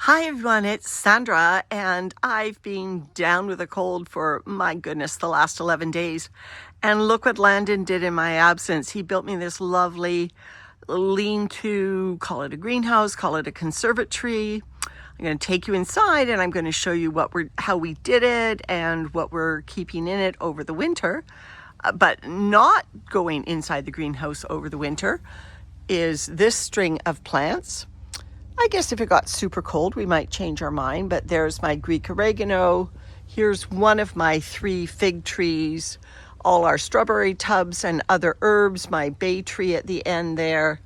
Hi everyone, it's Sandra, and I've been down with a cold for, my goodness, the last 11 days. And look what Landon did in my absence. He built me this lovely lean-to, call it a greenhouse, call it a conservatory. I'm going to take you inside and I'm going to show you how we did it and what we're keeping in it over the winter. But not going inside the greenhouse over the winter is this string of plants. I guess if it got super cold, we might change our mind, but there's my Greek oregano. Here's one of my 3 fig trees, all our strawberry tubs and other herbs, my bay tree at the end there.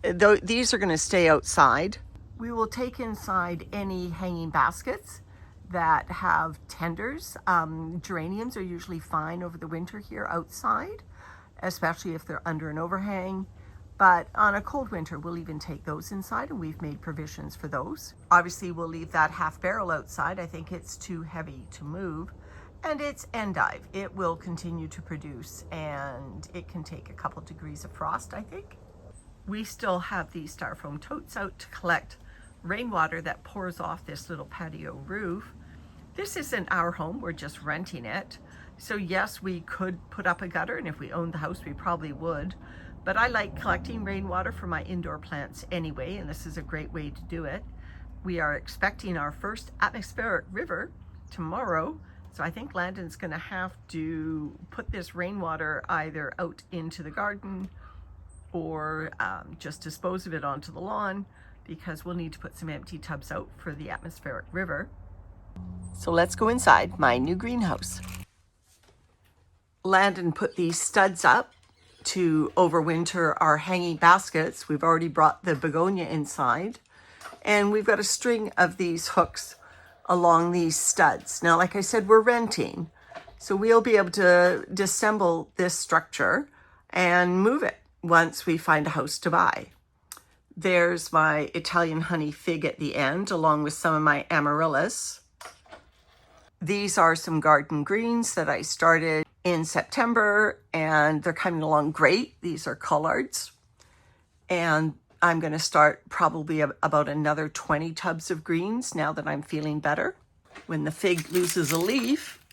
These are going to stay outside. We will take inside any hanging baskets that have tenders. Geraniums are usually fine over the winter here outside, especially if they're under an overhang. But on a cold winter, we'll even take those inside, and we've made provisions for those. Obviously, we'll leave that half barrel outside. I think it's too heavy to move. And it's endive. It will continue to produce, and it can take a couple degrees of frost, I think. We still have these styrofoam totes out to collect rainwater that pours off this little patio roof. This isn't our home, we're just renting it. So yes, we could put up a gutter, and if we owned the house, we probably would. But I like collecting rainwater for my indoor plants anyway, and this is a great way to do it. We are expecting our first atmospheric river tomorrow, so I think Landon's going to have to put this rainwater either out into the garden or just dispose of it onto the lawn, because we'll need to put some empty tubs out for the atmospheric river. So let's go inside my new greenhouse. Landon put these studs up to overwinter our hanging baskets. We've already brought the begonia inside, and we've got a string of these hooks along these studs. Now, like I said, we're renting, so we'll be able to disassemble this structure and move it once we find a house to buy. There's my Italian honey fig at the end, along with some of my amaryllis. These are some garden greens that I started in September, and they're coming along great. These are collards, and I'm going to start probably about another 20 tubs of greens now that I'm feeling better. When the fig loses a leaf,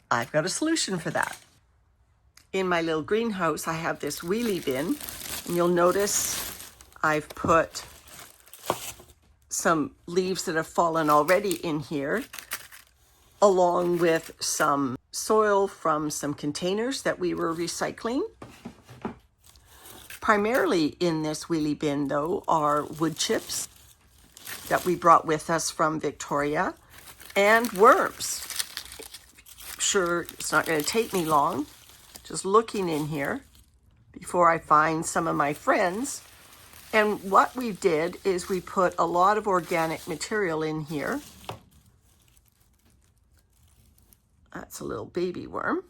I've got a solution for that. In my little greenhouse, I have this wheelie bin, and you'll notice I've put some leaves that have fallen already in here, along with some soil from some containers that we were recycling. Primarily in this wheelie bin, though, are wood chips that we brought with us from Victoria, and worms. Sure, it's not going to take me long, just looking in here before I find some of my friends. And what we did is we put a lot of organic material in here. That's a little baby worm.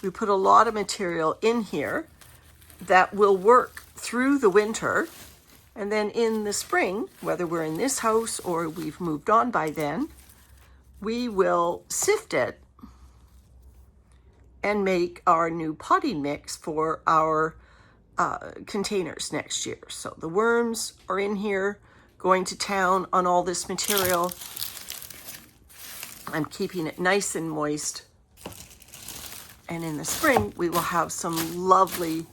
We put a lot of material in here that will work through the winter. And then in the spring, whether we're in this house or we've moved on by then, we will sift it and make our new potting mix for our containers next year. So the worms are in here, going to town on all this material. I'm keeping it nice and moist. And in the spring, we will have some lovely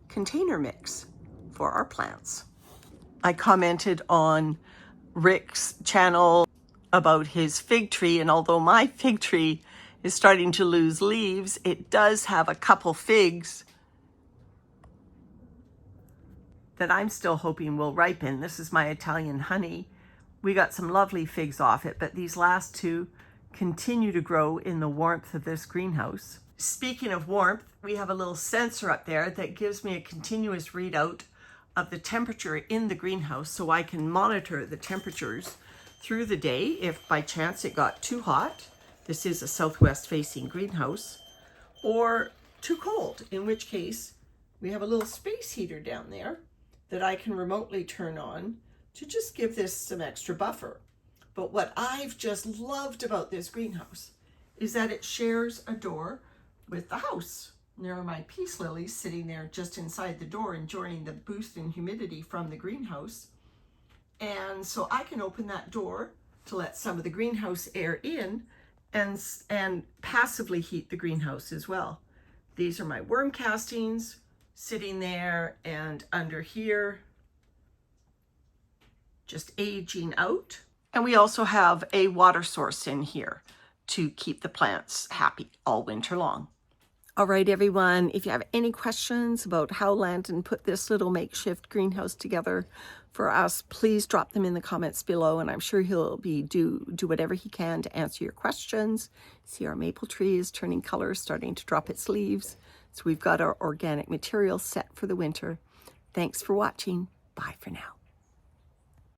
container mix for our plants. I commented on Rick's channel about his fig tree, and although my fig tree is starting to lose leaves, it does have a couple figs that I'm still hoping will ripen. This is my Italian honey. We got some lovely figs off it, but these last 2 continue to grow in the warmth of this greenhouse. Speaking of warmth, we have a little sensor up there that gives me a continuous readout of the temperature in the greenhouse, so I can monitor the temperatures through the day if by chance it got too hot. This is a southwest facing greenhouse, or too cold, in which case we have a little space heater down there that I can remotely turn on to just give this some extra buffer. But what I've just loved about this greenhouse is that it shares a door with the house. And there are my peace lilies sitting there just inside the door, enjoying the boost in humidity from the greenhouse. And so I can open that door to let some of the greenhouse air in and passively heat the greenhouse as well. These are my worm castings sitting there, and under here, just aging out. And we also have a water source in here to keep the plants happy all winter long. All right, everyone, if you have any questions about how Landon put this little makeshift greenhouse together for us, please drop them in the comments below, and I'm sure he'll do whatever he can to answer your questions. See, our maple tree is turning color, starting to drop its leaves. So we've got our organic material set for the winter. Thanks for watching. Bye for now.